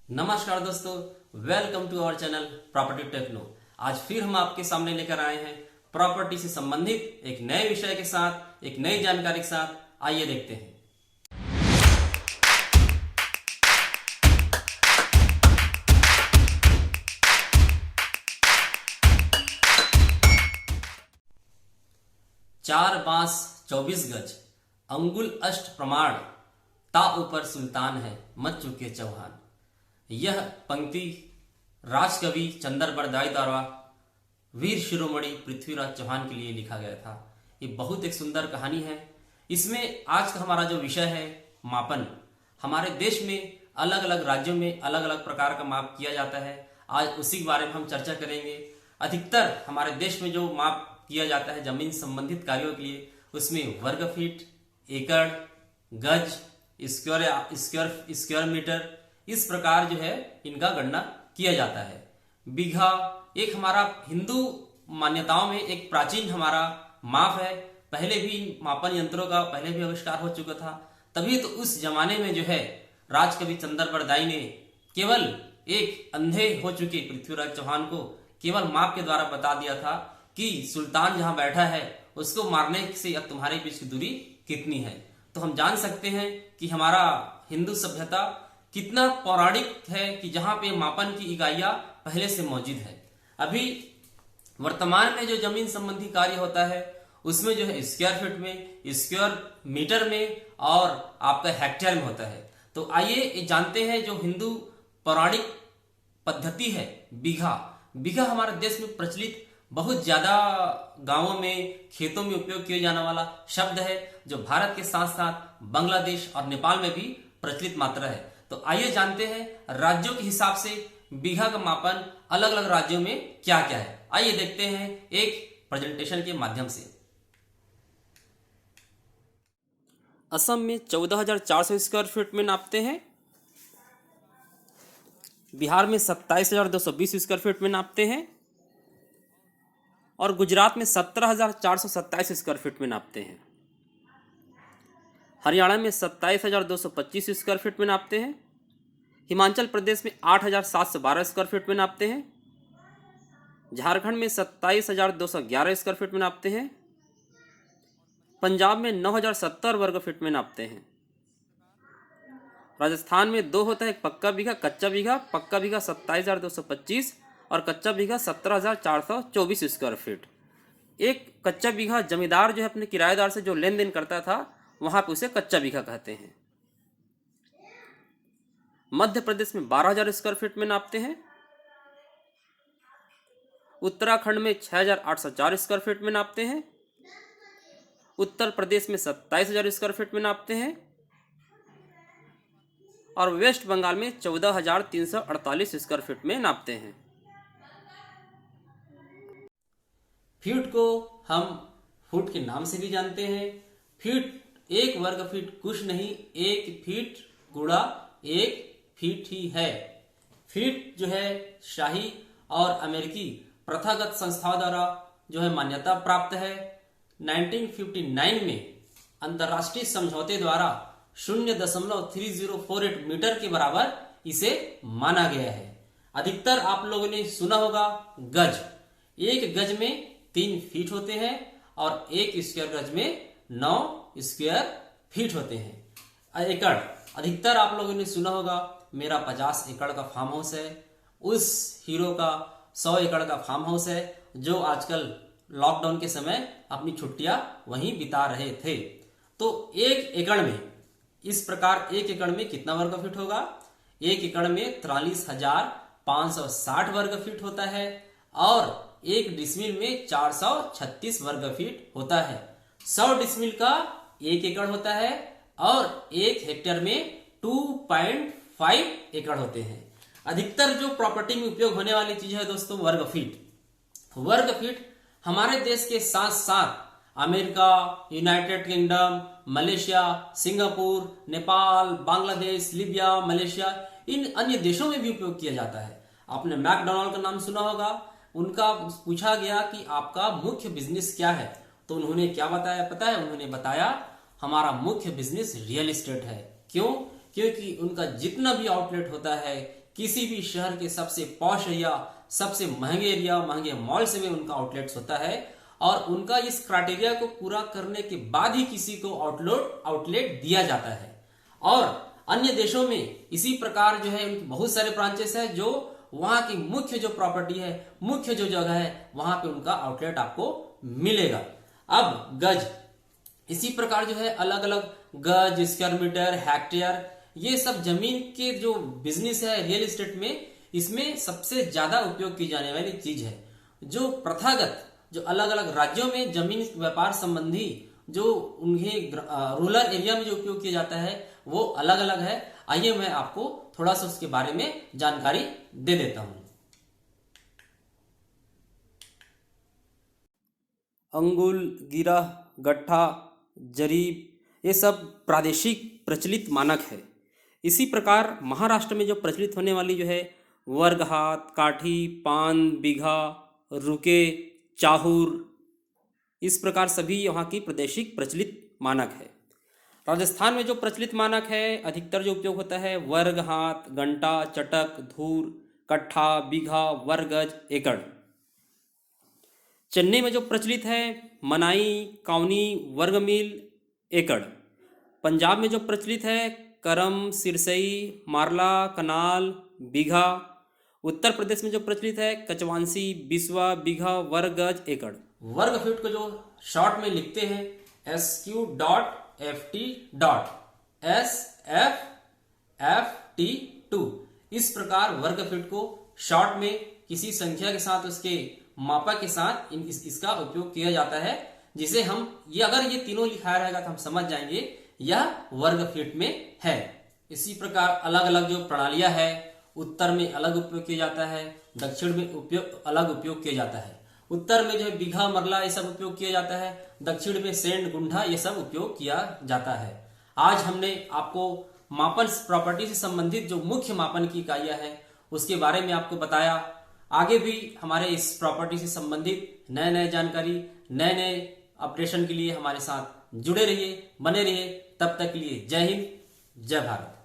नमस्कार दोस्तों, welcome to our channel property techno. आज फिर हम आपके सामने लेकर आए हैं प्रॉपर्टी से संबंधित एक नए विषय के साथ, एक नई जानकारी के साथ। आइए देखते हैं। चार बांस 24 गज, अंगुल अष्ट प्रमाण, ता ऊपर सुल्तान है मच चुके चौहान। यह पंक्ति राजकवि चंदर बरदाई द्वारा वीर शिरोमणि पृथ्वीराज चौहान के लिए लिखा गया था। ये बहुत एक सुंदर कहानी है। इसमें आज का हमारा जो विषय है मापन। हमारे देश में अलग अलग राज्यों में अलग अलग प्रकार का माप किया जाता है। आज उसी के बारे में हम चर्चा करेंगे। अधिकतर हमारे देश में जो माप किया जाता है जमीन संबंधित कार्यों के लिए, उसमें वर्ग फीट, एकड़, गज, स्क्वायर मीटर, इस प्रकार जो है इनका गणना किया जाता है। बीघा एक हमारा हिंदू मान्यताओं में एक प्राचीन हमारा माप है। पहले भी मापन यंत्रों का पहले भी आविष्कार हो चुका था। तभी तो उस जमाने में जो है राजकवि चंदर बरदाई ने केवल एक अंधे हो चुके पृथ्वीराज चौहान को केवल माप के द्वारा बता दिया था कि सुल्तान जहां बैठा है उसको मारने से अब तुम्हारे बीच की दूरी कितनी है। तो हम जान सकते हैं कि हमारा हिंदू सभ्यता कितना पौराणिक है कि जहां पे मापन की इकाइयां पहले से मौजूद है। अभी वर्तमान में जो जमीन संबंधी कार्य होता है उसमें जो है स्क्वायर फीट में, स्क्वायर मीटर में और आपका हेक्टेयर में होता है। तो आइए जानते हैं जो हिंदू पौराणिक पद्धति है बीघा। बीघा हमारे देश में प्रचलित बहुत ज्यादा गांवों में, खेतों में उपयोग किया जाने वाला शब्द है, जो भारत के साथ साथ बांग्लादेश और नेपाल में भी प्रचलित मात्रा है। तो आइए जानते हैं राज्यों के हिसाब से बीघा का मापन अलग अलग राज्यों में क्या क्या है। आइए देखते हैं एक प्रेजेंटेशन के माध्यम से। असम में 14,400 स्क्वायर फीट में नापते हैं। बिहार में 27,220 स्क्वायर फीट में नापते हैं और गुजरात में 17,427 स्क्वायर फीट में नापते हैं। हरियाणा में 27,225 स्क्वायर फीट में नापते हैं। हिमाचल प्रदेश में 8,712 स्क्वायर फीट में नापते हैं। झारखंड में 27,211 स्क्वायर फीट में नापते हैं। पंजाब में 9,070 वर्ग फीट में नापते हैं। राजस्थान में दो होता है, एक पक्का बीघा, कच्चा बीघा। पक्का बीघा 27,225 और कच्चा बीघा 17,424 स्क्वायर फीट। एक कच्चा बीघा जमींदार जो है अपने किराएदार से जो लेन देन करता था वहां पे उसे कच्चा बीघा कहते हैं। मध्य प्रदेश में 12,000 स्क्वायर फीट में नापते हैं। उत्तराखंड में 6,804 स्क्वायर फीट में नापते हैं। उत्तर प्रदेश में 27,000 स्क्वायर फीट में नापते हैं और वेस्ट बंगाल में 14,348 स्क्वायर फीट में नापते हैं। फीट को हम फुट के नाम से भी जानते हैं। फीट एक वर्ग फीट कुछ नहीं, एक फीट गुणा एक फीट ही है। फीट जो है शाही और अमेरिकी प्रथागत संस्थाओं द्वारा जो है मान्यता प्राप्त है। 1959 में अंतर्राष्ट्रीय समझौते द्वारा 0.3048 मीटर के बराबर इसे माना गया है। अधिकतर आप लोगों ने सुना होगा गज। एक गज में 3 फीट होते हैं और एक स्क्वायर गज में 9 स्क्वायर फीट होते हैं। एकड़ अधिकतर आप लोगों ने सुना होगा मेरा 50 एकड़ का फार्म हाउस है, उस हीरो का 100 एकड़ का फार्म हाउस है जो आजकल लॉकडाउन के समय अपनी छुट्टियां वहीं बिता रहे थे। तो एक एकड़ में इस प्रकार एक एकड़ में कितना वर्ग फीट होगा? एक एकड़ में 43,560 वर्ग फीट होता है और एक डिसमिल में 436 वर्ग फीट होता है। 100 डिसमिल का एक एकड़ होता है और एक हेक्टेयर में 2.5 एकड़ होते हैं। अधिकतर जो प्रॉपर्टी में उपयोग होने वाली चीज है दोस्तों वर्ग फीट। वर्ग फीट हमारे देश के साथ साथ America, United Kingdom, Malaysia, Singapore, Nepal, Bangladesh, Libya, Malaysia, इन अन्य देशों में भी उपयोग किया जाता है। आपने मैकडोनाल्ड का नाम सुना होगा। उनका पूछा गया कि आपका मुख्य बिजनेस क्या है, तो उन्होंने क्या बताया पता है? उन्होंने बताया हमारा मुख्य बिजनेस रियल एस्टेट है। क्यों? क्योंकि उनका जितना भी आउटलेट होता है किसी भी शहर के सबसे पॉश एरिया, सबसे महंगे एरिया, महंगे मॉल्स में उनका आउटलेट्स होता है और उनका इस क्राइटेरिया को पूरा करने के बाद ही किसी को आउटलेट दिया जाता है। और अन्य देशों में इसी प्रकार जो है बहुत सारे ब्रांचेस है जो वहां की मुख्य जो प्रॉपर्टी है, मुख्य जो जगह है, वहां पे उनका आउटलेट आपको मिलेगा। अब गज, इसी प्रकार जो है अलग अलग गज, स्क्वायर मीटर, हेक्टेयर, ये सब जमीन के जो बिजनेस है रियल एस्टेट में, इसमें सबसे ज्यादा उपयोग की जाने वाली चीज है। जो प्रथागत जो अलग अलग राज्यों में जमीन व्यापार संबंधी जो उन्हें रूरल एरिया में जो उपयोग किया जाता है वो अलग अलग है। आइए मैं आपको थोड़ा सा उसके बारे में जानकारी दे देता हूं। अंगुल, गिरह, गट्ठा, जरीब, ये सब प्रादेशिक प्रचलित मानक है। इसी प्रकार महाराष्ट्र में जो प्रचलित होने वाली जो है वर्ग हाथ, काठी, पान, बीघा, रुके, चाहूर, इस प्रकार सभी यहाँ की प्रादेशिक प्रचलित मानक है। राजस्थान में जो प्रचलित मानक है अधिकतर जो उपयोग होता है वर्ग हाथ, घंटा, चटक, धूर, कट्ठा, बीघा, वर्गज, एकड़। चेन्नई में जो प्रचलित है मनाई, काउनी, वर्ग मील, एकड़। पंजाब में जो प्रचलित है करम, सिरसई, मारला, कनाल, बीघा। उत्तर प्रदेश में जो प्रचलित है कचवांसी, बिस्वा, बीघा, वर्ग, गज, एकड़। वर्ग फीट को जो शॉर्ट में लिखते हैं SQ.FT.SFFT2। इस प्रकार वर्ग फीट को शॉर्ट में किसी संख्या के साथ उसके मापक के साथ इसका उपयोग किया जाता है, जिसे हम ये अगर ये तीनों लिखाया रहेगा तो हम समझ जाएंगे यह वर्ग फीट में है। इसी प्रकार अलग अलग जो प्रणालियां है, उत्तर में अलग उपयोग किया जाता है, दक्षिण में अलग उपयोग किया जाता है। उत्तर में जो है बीघा, मरला ये सब उपयोग किया जाता है, दक्षिण में सेंड, गुंठा ये सब उपयोग किया जाता है। आज हमने आपको मापन प्रॉपर्टी से संबंधित जो मुख्य मापन की इकाइयां है उसके बारे में आपको बताया। आगे भी हमारे इस प्रॉपर्टी से संबंधित नए नए जानकारी, नए नए अपडेशन के लिए हमारे साथ जुड़े रहिए, बने रहिए। तब तक के लिए जय हिंद, जय भारत।